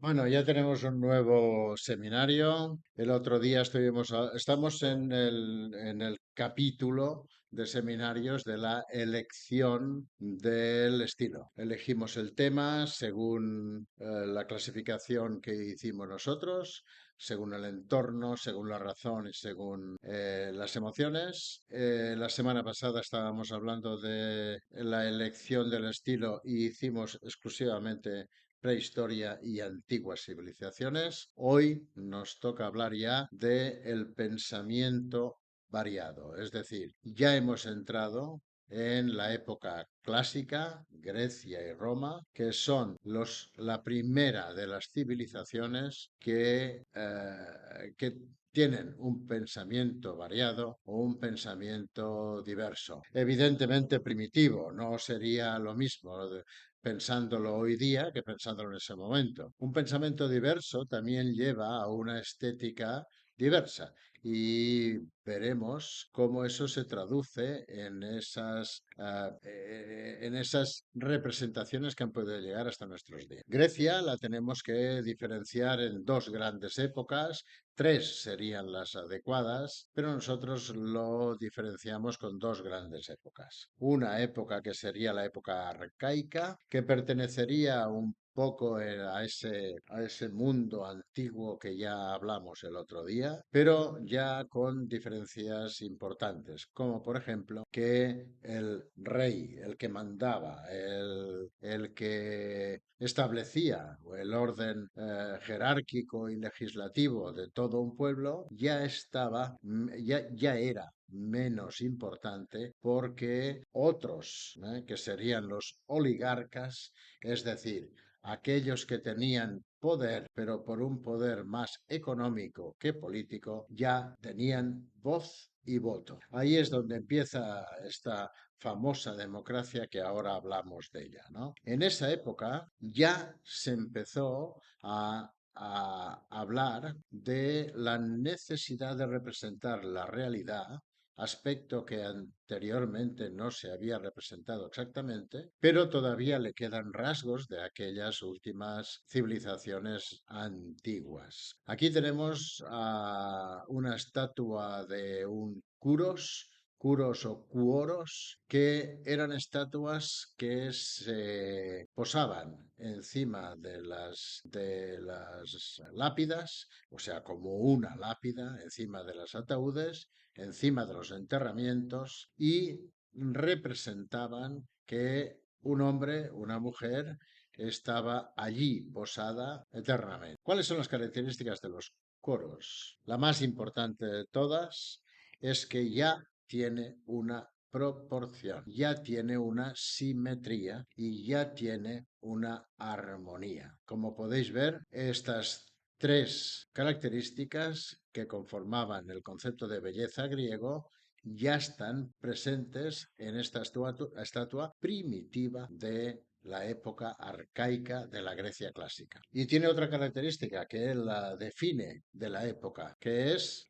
Bueno, ya tenemos un nuevo seminario. El otro día estamos en el capítulo de seminarios de la elección del estilo. Elegimos el tema según la clasificación que hicimos nosotros, según el entorno, según la razón y según las emociones. La semana pasada estábamos hablando de la elección del estilo y hicimos exclusivamente prehistoria y antiguas civilizaciones. Hoy nos toca hablar ya del pensamiento variado, es decir, ya hemos entrado en la época clásica, Grecia y Roma, que son la primera de las civilizaciones que tienen un pensamiento variado o un pensamiento diverso. Evidentemente primitivo, no sería lo mismo pensándolo hoy día que pensándolo en ese momento. Un pensamiento diverso también lleva a una estética diversa y veremos cómo eso se traduce en esas representaciones que han podido llegar hasta nuestros días. Grecia la tenemos que diferenciar en dos grandes épocas. Tres serían las adecuadas, pero nosotros lo diferenciamos con dos grandes épocas. Una época que sería la época arcaica, que pertenecería un poco a ese mundo antiguo que ya hablamos el otro día, pero ya con diferencias importantes, como por ejemplo que el rey, el que mandaba, el que establecía el orden jerárquico y legislativo de todo un pueblo, ya era menos importante porque otros, que serían los oligarcas, es decir, aquellos que tenían poder, pero por un poder más económico que político, ya tenían voz y voto. Ahí es donde empieza esta famosa democracia que ahora hablamos de ella, ¿no? En esa época ya se empezó a hablar de la necesidad de representar la realidad, aspecto que anteriormente no se había representado exactamente, pero todavía le quedan rasgos de aquellas últimas civilizaciones antiguas. Aquí tenemos una estatua de un curos o cuoros, que eran estatuas que se posaban encima de las lápidas, o sea, como una lápida encima de los ataúdes, encima de los enterramientos, y representaban que un hombre, una mujer, estaba allí posada eternamente. ¿Cuáles son las características de los coros? La más importante de todas es que ya tiene una proporción, ya tiene una simetría y ya tiene una armonía. Como podéis ver, estas tres características que conformaban el concepto de belleza griego ya están presentes en esta estatua primitiva de la época arcaica de la Grecia clásica. Y tiene otra característica que la define de la época, que es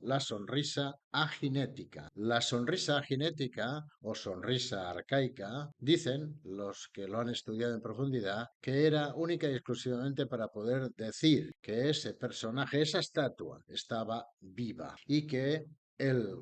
la sonrisa aginética. La sonrisa aginética o sonrisa arcaica, dicen los que lo han estudiado en profundidad, que era única y exclusivamente para poder decir que ese personaje, esa estatua, estaba viva y que el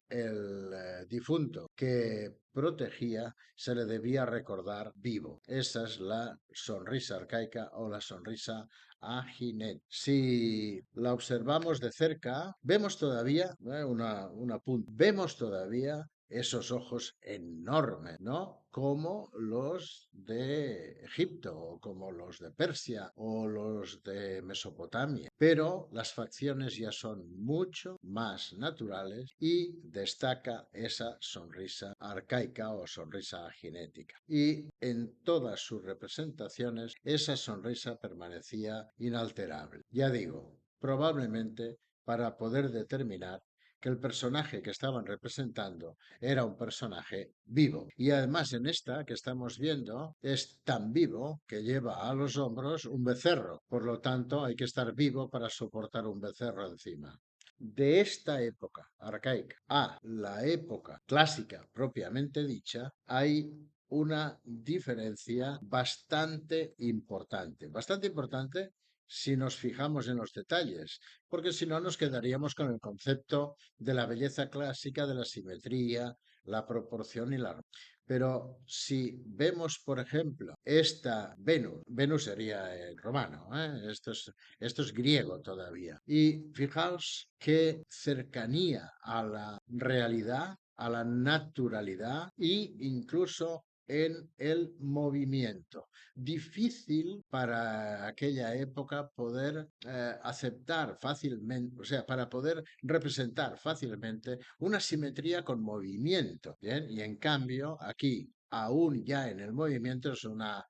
difunto que protegía se le debía recordar vivo. Esa es la sonrisa arcaica o la sonrisa Aginet. Si la observamos de cerca, vemos todavía, vemos todavía esos ojos enormes, ¿no? Como los de Egipto, o como los de Persia, o los de Mesopotamia. Pero las facciones ya son mucho más naturales y destaca esa sonrisa arcaica o sonrisa aginética. Y en todas sus representaciones, esa sonrisa permanecía inalterable. Ya digo, probablemente para poder determinar que el personaje que estaban representando era un personaje vivo. Y además en esta que estamos viendo es tan vivo que lleva a los hombros un becerro. Por lo tanto, hay que estar vivo para soportar un becerro encima. De esta época arcaica a la época clásica propiamente dicha, hay una diferencia bastante importante. Bastante importante si nos fijamos en los detalles, porque si no nos quedaríamos con el concepto de la belleza clásica, de la simetría, la proporción y la... Pero si vemos, por ejemplo, esta Venus, Venus sería el romano, ¿eh? Esto es griego todavía. Y fijaos qué cercanía a la realidad, a la naturalidad e incluso en el movimiento. Difícil para aquella época poder aceptar fácilmente, o sea, para poder representar fácilmente una simetría con movimiento, ¿bien? Y en cambio, aquí, aún ya en el movimiento, es una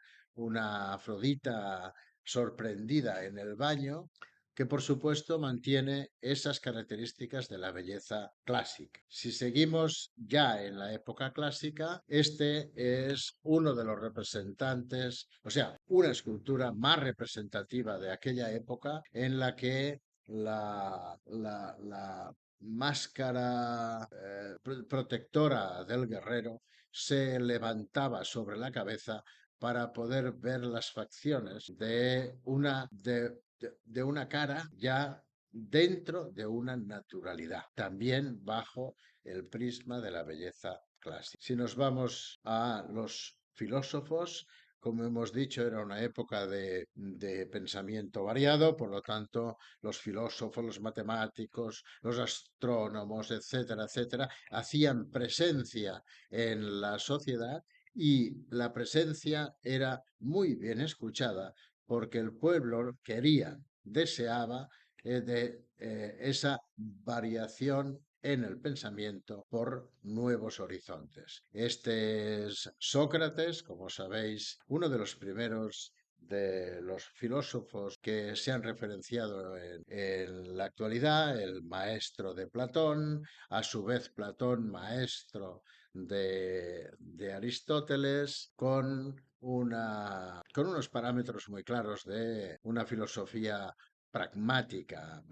Afrodita sorprendida en el baño, que por supuesto mantiene esas características de la belleza clásica. Si seguimos ya en la época clásica, este es uno de los representantes, o sea, una escultura más representativa de aquella época en la que la máscara protectora del guerrero se levantaba sobre la cabeza para poder ver las facciones de una cara ya dentro de una naturalidad, también bajo el prisma de la belleza clásica. Si nos vamos a los filósofos, como hemos dicho, era una época de pensamiento variado, por lo tanto, los filósofos, los matemáticos, los astrónomos, etcétera, etcétera, hacían presencia en la sociedad y la presencia era muy bien escuchada porque el pueblo quería, deseaba esa variación en el pensamiento por nuevos horizontes. Este es Sócrates, como sabéis, uno de los primeros de los filósofos que se han referenciado en la actualidad, el maestro de Platón, a su vez Platón maestro de Aristóteles, con unos parámetros muy claros de una filosofía pragmática,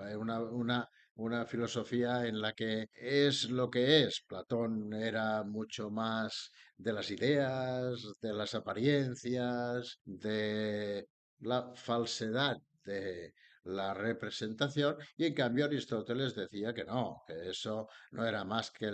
una filosofía en la que es lo que es. Platón era mucho más de las ideas, de las apariencias, de la falsedad de la representación, y en cambio Aristóteles decía que no, que eso no era más que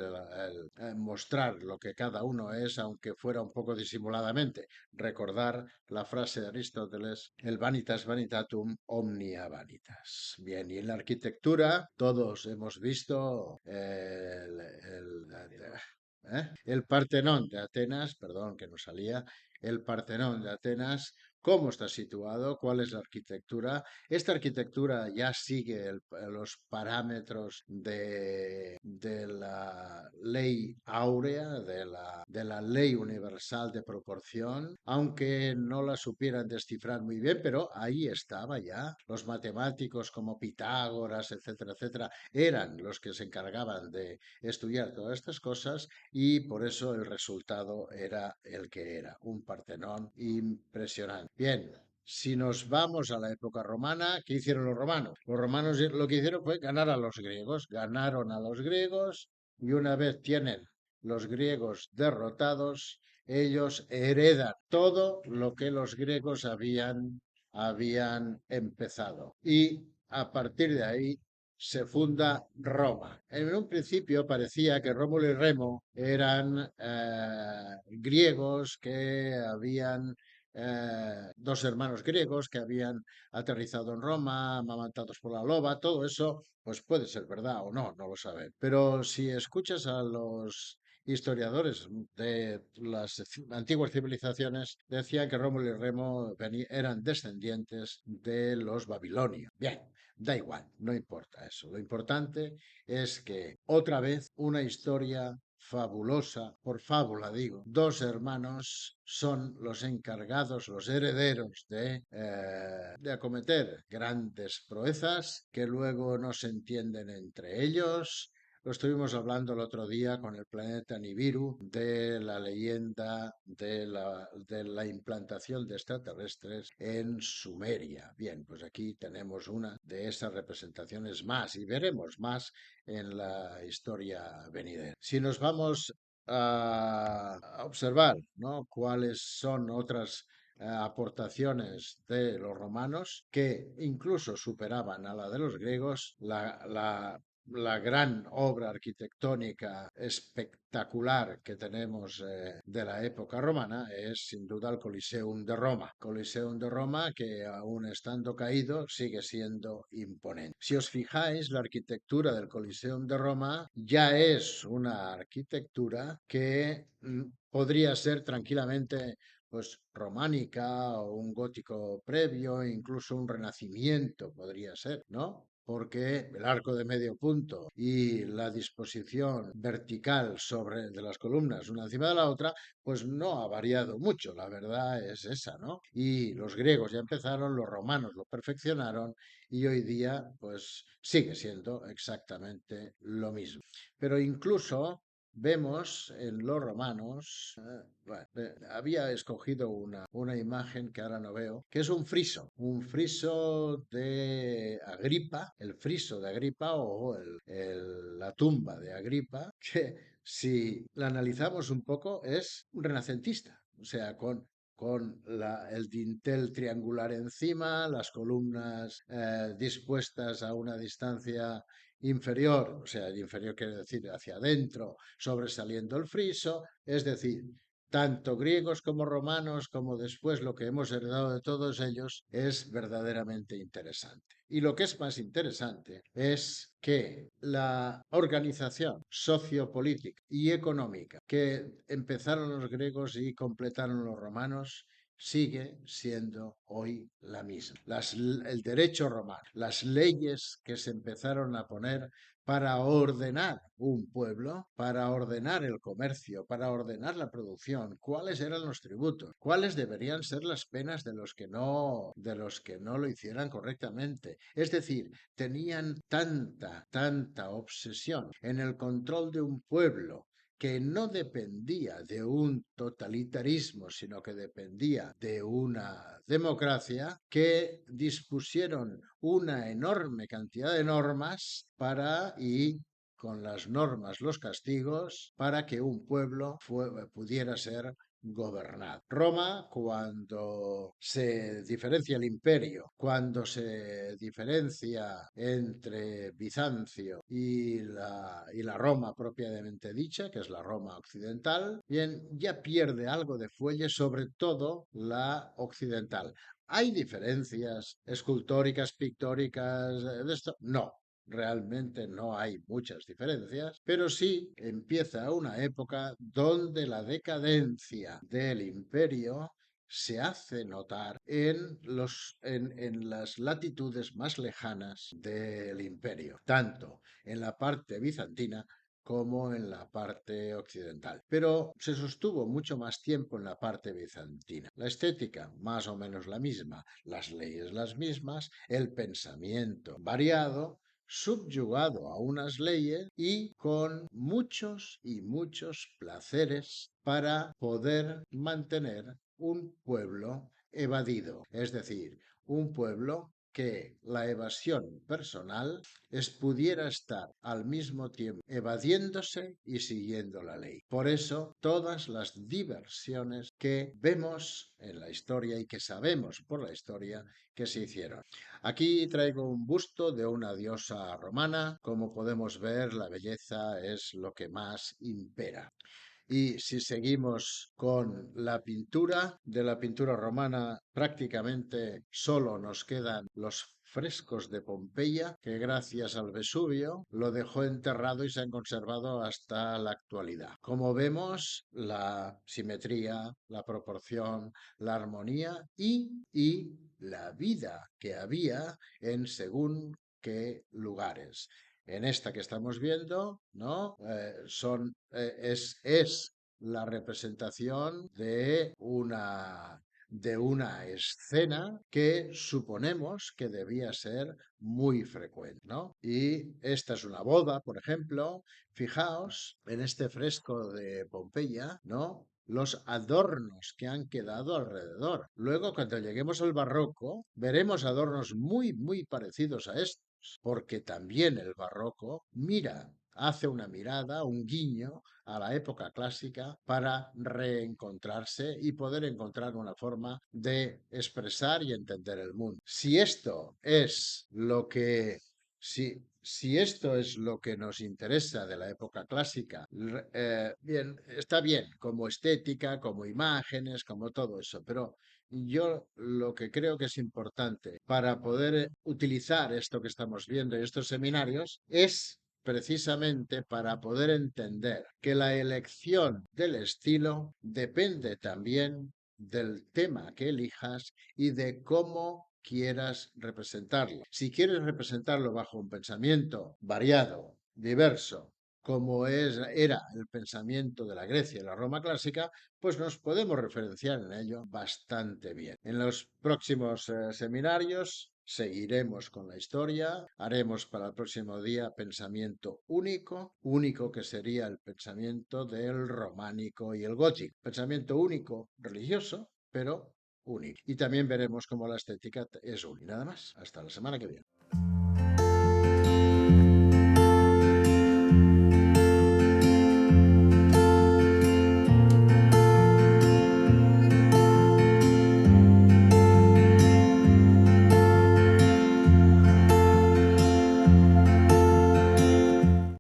mostrar lo que cada uno es, aunque fuera un poco disimuladamente. Recordar la frase de Aristóteles, el vanitas vanitatum omnia vanitas. Bien, y en la arquitectura todos hemos visto el Partenón de Atenas, perdón que no salía, el Partenón de Atenas, cómo está situado, cuál es la arquitectura. Esta arquitectura ya sigue los parámetros de la ley áurea, de la ley universal de proporción, aunque no la supieran descifrar muy bien, pero ahí estaba ya. Los matemáticos como Pitágoras, etcétera, etcétera, eran los que se encargaban de estudiar todas estas cosas y por eso el resultado era el que era, un Partenón impresionante. Bien, si nos vamos a la época romana, ¿qué hicieron los romanos? Los romanos lo que hicieron fue ganar a los griegos, ganaron a los griegos y una vez tienen los griegos derrotados, ellos heredan todo lo que los griegos habían empezado. Y a partir de ahí se funda Roma. En un principio parecía que Rómulo y Remo eran griegos que habían dos hermanos griegos que habían aterrizado en Roma, amamantados por la loba, todo eso, pues puede ser verdad o no, no lo saben. Pero si escuchas a los historiadores de las antiguas civilizaciones, decían que Rómulo y Remo eran descendientes de los babilonios. Bien, da igual, no importa eso. Lo importante es que otra vez una historia fabulosa, por fábula digo, dos hermanos son los encargados, los herederos de acometer grandes proezas que luego no se entienden entre ellos. Lo estuvimos hablando el otro día con el planeta Nibiru de la leyenda de la implantación de extraterrestres en Sumeria. Bien, pues aquí tenemos una de esas representaciones más y veremos más en la historia venidera. Si nos vamos a observar, ¿no?, cuáles son otras aportaciones de los romanos que incluso superaban a la de los griegos. La gran obra arquitectónica espectacular que tenemos de la época romana es sin duda el Coliseum de Roma. Coliseum de Roma que aún estando caído sigue siendo imponente. Si os fijáis, la arquitectura del Coliseum de Roma ya es una arquitectura que podría ser tranquilamente pues románica o un gótico previo, incluso un renacimiento podría ser, ¿no? Porque el arco de medio punto y la disposición vertical de las columnas una encima de la otra, pues no ha variado mucho, la verdad es esa, ¿no? Y los griegos ya empezaron, los romanos lo perfeccionaron y hoy día pues sigue siendo exactamente lo mismo. Pero incluso vemos en los romanos, bueno, había escogido una imagen que ahora no veo, que es un friso de Agripa, el friso de Agripa o la tumba de Agripa, que si la analizamos un poco es un renacentista, o sea, con el dintel triangular encima, las columnas dispuestas a una distancia inferior, o sea, el inferior quiere decir hacia adentro, sobresaliendo el friso, es decir, tanto griegos como romanos, como después lo que hemos heredado de todos ellos, es verdaderamente interesante. Y lo que es más interesante es que la organización sociopolítica y económica que empezaron los griegos y completaron los romanos sigue siendo hoy la misma. El derecho romano, las leyes que se empezaron a poner para ordenar un pueblo, para ordenar el comercio, para ordenar la producción, cuáles eran los tributos, cuáles deberían ser las penas de los que no lo hicieran correctamente. Es decir, tenían tanta obsesión en el control de un pueblo que no dependía de un totalitarismo, sino que dependía de una democracia, que dispusieron una enorme cantidad de normas y con las normas los castigos para que un pueblo pudiera ser gobernado. Roma, cuando se diferencia el imperio, cuando se diferencia entre Bizancio y la Roma propiamente dicha, que es la Roma occidental, bien, ya pierde algo de fuelle, sobre todo la occidental. ¿Hay diferencias escultóricas, pictóricas de esto? No, realmente no hay muchas diferencias, pero sí empieza una época donde la decadencia del imperio se hace notar en las latitudes más lejanas del imperio, tanto en la parte bizantina como en la parte occidental. Pero se sostuvo mucho más tiempo en la parte bizantina. La estética, más o menos la misma, las leyes las mismas, el pensamiento variado, subyugado a unas leyes y con muchos y muchos placeres para poder mantener un pueblo evadido, es decir, un pueblo que la evasión personal pudiera estar al mismo tiempo evadiéndose y siguiendo la ley. Por eso, todas las diversiones que vemos en la historia y que sabemos por la historia que se hicieron. Aquí traigo un busto de una diosa romana. Como podemos ver, la belleza es lo que más impera. Y si seguimos con la pintura, de la pintura romana prácticamente solo nos quedan los frescos de Pompeya, que gracias al Vesubio lo dejó enterrado y se han conservado hasta la actualidad. Como vemos, la simetría, la proporción, la armonía y la vida que había en según qué lugares. En esta que estamos viendo, ¿no? Es la representación de una escena que suponemos que debía ser muy frecuente, ¿no? Y esta es una boda, por ejemplo. Fijaos en este fresco de Pompeya, ¿no? Los adornos que han quedado alrededor. Luego, cuando lleguemos al barroco, veremos adornos muy, muy parecidos a estos, porque también el barroco mira hace una mirada, un guiño a la época clásica para reencontrarse y poder encontrar una forma de expresar y entender el mundo. Si esto es lo que si esto es lo que nos interesa de la época clásica, bien, está bien, como estética, como imágenes, como todo eso, pero yo lo que creo que es importante para poder utilizar esto que estamos viendo en estos seminarios es precisamente para poder entender que la elección del estilo depende también del tema que elijas y de cómo quieras representarlo. Si quieres representarlo bajo un pensamiento variado, diverso, como era el pensamiento de la Grecia y la Roma clásica, pues nos podemos referenciar en ello bastante bien. En los próximos seminarios seguiremos con la historia, haremos para el próximo día pensamiento único, único que sería el pensamiento del románico y el gótico, pensamiento único religioso, pero único. Y también veremos cómo la estética es única. Nada más. Hasta la semana que viene.